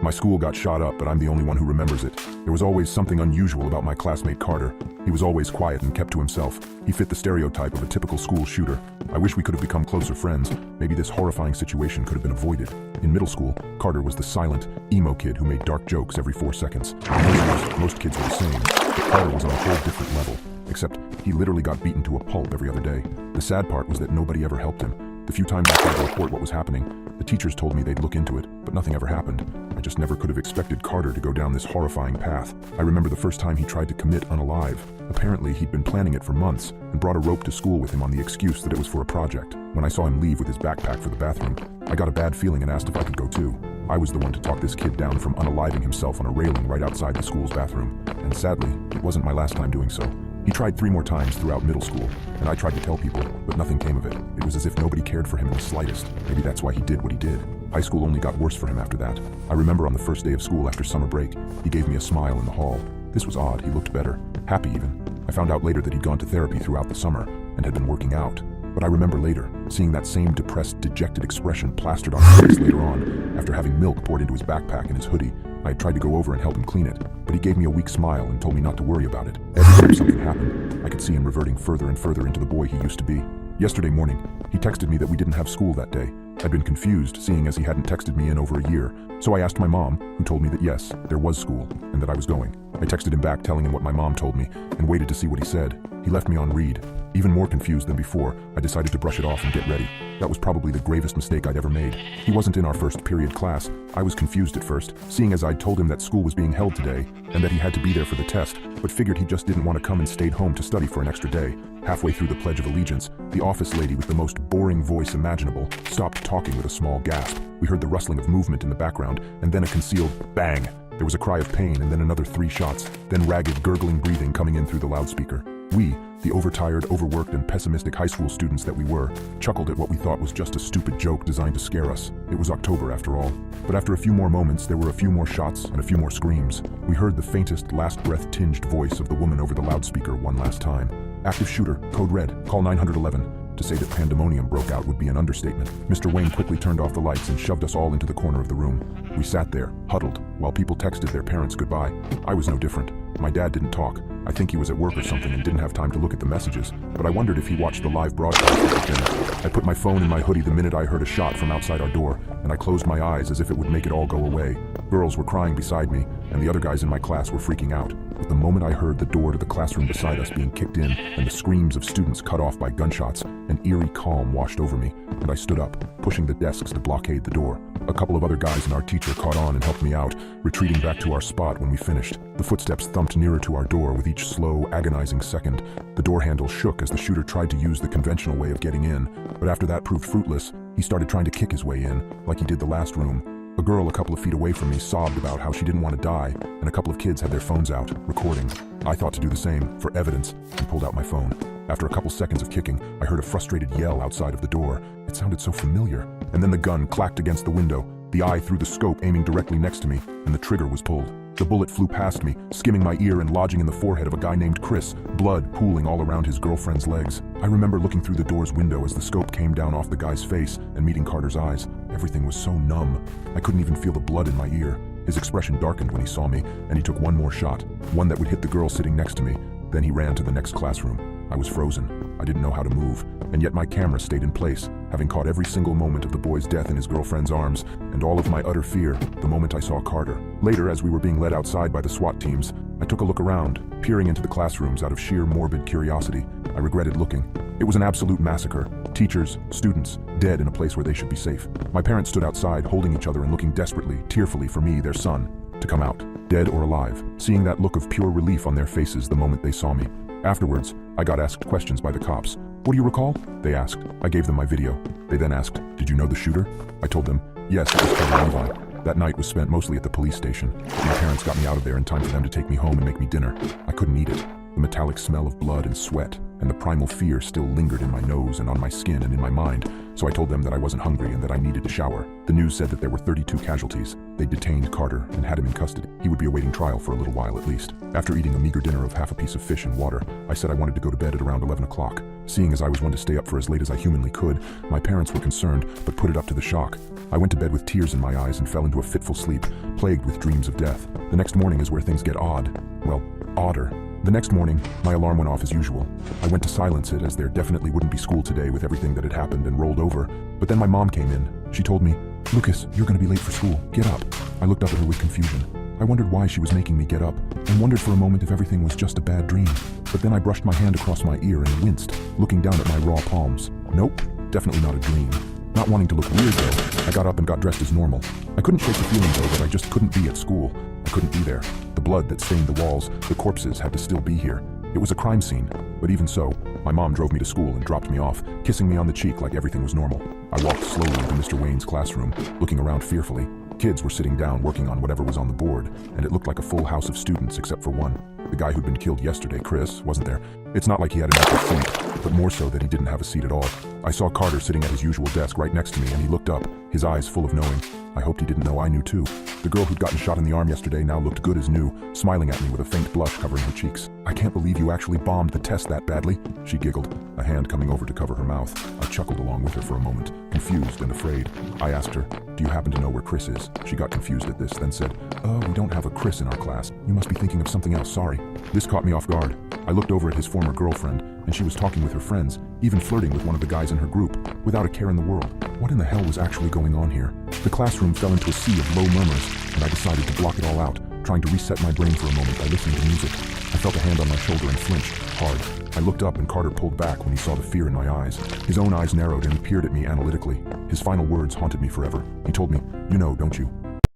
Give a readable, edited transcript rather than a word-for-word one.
My school got shot up, but I'm the only one who remembers it. There was always something unusual about my classmate Carter. He was always quiet and kept to himself. He fit the stereotype of a typical school shooter. I wish we could have become closer friends. Maybe this horrifying situation could have been avoided. In middle school, Carter was the silent, emo kid who made dark jokes every 4 seconds. Most kids were the same, but Carter was on a whole different level. Except, he literally got beaten to a pulp every other day. The sad part was that nobody ever helped him. The few times I tried to report what was happening, the teachers told me they'd look into it, but nothing ever happened. I just never could have expected Carter to go down this horrifying path. I remember the first time he tried to commit unalive. Apparently, he'd been planning it for months and brought a rope to school with him on the excuse that it was for a project. When I saw him leave with his backpack for the bathroom, I got a bad feeling and asked if I could go too. I was the one to talk this kid down from unaliving himself on a railing right outside the school's bathroom. And sadly, it wasn't my last time doing so. He tried 3 more times throughout middle school, and I tried to tell people, but nothing came of it. It was as if nobody cared for him in the slightest. Maybe that's why he did what he did. High school only got worse for him after that. I remember on the first day of school after summer break, he gave me a smile in the hall. This was odd, he looked better, happy even. I found out later that he'd gone to therapy throughout the summer and had been working out. But I remember later, seeing that same depressed, dejected expression plastered on his face later on, after having milk poured into his backpack and his hoodie. I had tried to go over and help him clean it, but he gave me a weak smile and told me not to worry about it. Every time something happened, I could see him reverting further and further into the boy he used to be. Yesterday morning, he texted me that we didn't have school that day. I'd been confused, seeing as he hadn't texted me in over a year, so I asked my mom, who told me that yes, there was school, and that I was going. I texted him back telling him what my mom told me, and waited to see what he said. He left me on read. Even more confused than before, I decided to brush it off and get ready. That was probably the gravest mistake I'd ever made. He wasn't in our first period class. I was confused at first, seeing as I'd told him that school was being held today, and that he had to be there for the test, but figured he just didn't want to come and stayed home to study for an extra day. Halfway through the Pledge of Allegiance, the office lady with the most boring voice imaginable stopped talking with a small gasp. We heard the rustling of movement in the background, and then a concealed bang. There was a cry of pain and then another 3 shots, then ragged, gurgling breathing coming in through the loudspeaker. We, the overtired, overworked, and pessimistic high school students that we were, chuckled at what we thought was just a stupid joke designed to scare us. It was October after all. But after a few more moments, there were a few more shots and a few more screams. We heard the faintest, last-breath-tinged voice of the woman over the loudspeaker one last time. Active shooter, code red, call 911. To say that pandemonium broke out would be an understatement. Mr. Wayne quickly turned off the lights and shoved us all into the corner of the room. We sat there, huddled, while people texted their parents goodbye. I was no different. My dad didn't talk. I think he was at work or something and didn't have time to look at the messages, but I wondered if he watched the live broadcast at dinner. I put my phone in my hoodie the minute I heard a shot from outside our door, and I closed my eyes as if it would make it all go away. Girls were crying beside me, and the other guys in my class were freaking out. But the moment I heard the door to the classroom beside us being kicked in, and the screams of students cut off by gunshots, an eerie calm washed over me, and I stood up, pushing the desks to blockade the door. A couple of other guys and our teacher caught on and helped me out, retreating back to our spot when we finished. The footsteps thumped nearer to our door with each slow, agonizing second. The door handle shook as the shooter tried to use the conventional way of getting in, but after that proved fruitless, he started trying to kick his way in, like he did the last room. A girl a couple of feet away from me sobbed about how she didn't want to die, and a couple of kids had their phones out, recording. I thought to do the same, for evidence, and pulled out my phone. After a couple seconds of kicking, I heard a frustrated yell outside of the door. It sounded so familiar. And then the gun clacked against the window, the eye through the scope aiming directly next to me, and the trigger was pulled. The bullet flew past me, skimming my ear and lodging in the forehead of a guy named Chris, blood pooling all around his girlfriend's legs. I remember looking through the door's window as the scope came down off the guy's face and meeting Carter's eyes. Everything was so numb. I couldn't even feel the blood in my ear. His expression darkened when he saw me, and he took one more shot, one that would hit the girl sitting next to me. Then he ran to the next classroom. I was frozen. I didn't know how to move, and yet my camera stayed in place, having caught every single moment of the boy's death in his girlfriend's arms, and all of my utter fear the moment I saw Carter. Later, as we were being led outside by the SWAT teams, I took a look around, peering into the classrooms out of sheer morbid curiosity. I regretted looking. It was an absolute massacre. Teachers, students, dead in a place where they should be safe. My parents stood outside, holding each other and looking desperately, tearfully for me, their son, to come out, dead or alive, seeing that look of pure relief on their faces the moment they saw me. Afterwards, I got asked questions by the cops. "What do you recall?" they asked. I gave them my video. They then asked, "Did you know the shooter?" I told them, "Yes, it was Kevin Levi." That night was spent mostly at the police station. My parents got me out of there in time for them to take me home and make me dinner. I couldn't eat it. The metallic smell of blood and sweat, and the primal fear still lingered in my nose and on my skin and in my mind, so I told them that I wasn't hungry and that I needed to shower. The news said that there were 32 casualties. They detained Carter and had him in custody. He would be awaiting trial for a little while at least. After eating a meager dinner of half a piece of fish and water, I said I wanted to go to bed at around 11 o'clock. Seeing as I was one to stay up for as late as I humanly could, my parents were concerned, but put it up to the shock. I went to bed with tears in my eyes and fell into a fitful sleep, plagued with dreams of death. The next morning is where things get odd. Well, odder. The next morning, my alarm went off as usual. I went to silence it as there definitely wouldn't be school today with everything that had happened and rolled over. But then my mom came in. She told me, "Lucas, you're going to be late for school. Get up." I looked up at her with confusion. I wondered why she was making me get up, and wondered for a moment if everything was just a bad dream. But then I brushed my hand across my ear and winced, looking down at my raw palms. Nope, definitely not a dream. Not wanting to look weird though, I got up and got dressed as normal. I couldn't shake the feeling though that I just couldn't be at school. I couldn't be there. The blood that stained the walls, the corpses had to still be here. It was a crime scene, but even so, my mom drove me to school and dropped me off, kissing me on the cheek like everything was normal. I walked slowly into Mr. Wayne's classroom, looking around fearfully. Kids were sitting down working on whatever was on the board, and it looked like a full house of students except for one. The guy who'd been killed yesterday, Chris, wasn't there. It's not like he had an empty seat, but more so that he didn't have a seat at all. I saw Carter sitting at his usual desk right next to me, and he looked up, his eyes full of knowing. I hoped he didn't know I knew too. The girl who'd gotten shot in the arm yesterday now looked good as new, smiling at me with a faint blush covering her cheeks. "I can't believe you actually bombed the test that badly," she giggled, a hand coming over to cover her mouth. I chuckled along with her for a moment, confused and afraid. I asked her, "Do you happen to know where Chris is?" She got confused at this, then said, We don't have a Chris in our class. You must be thinking of something else, sorry." This caught me off guard. I looked over at his former girlfriend, and she was talking with her friends, even flirting with one of the guys in her group, without a care in the world. What in the hell was actually going on here? The classroom fell into a sea of low murmurs, and I decided to block it all out, trying to reset my brain for a moment by listening to music. I felt a hand on my shoulder and flinched, hard. I looked up and Carter pulled back when he saw the fear in my eyes. His own eyes narrowed and he peered at me analytically. His final words haunted me forever. He told me, "You know, don't you?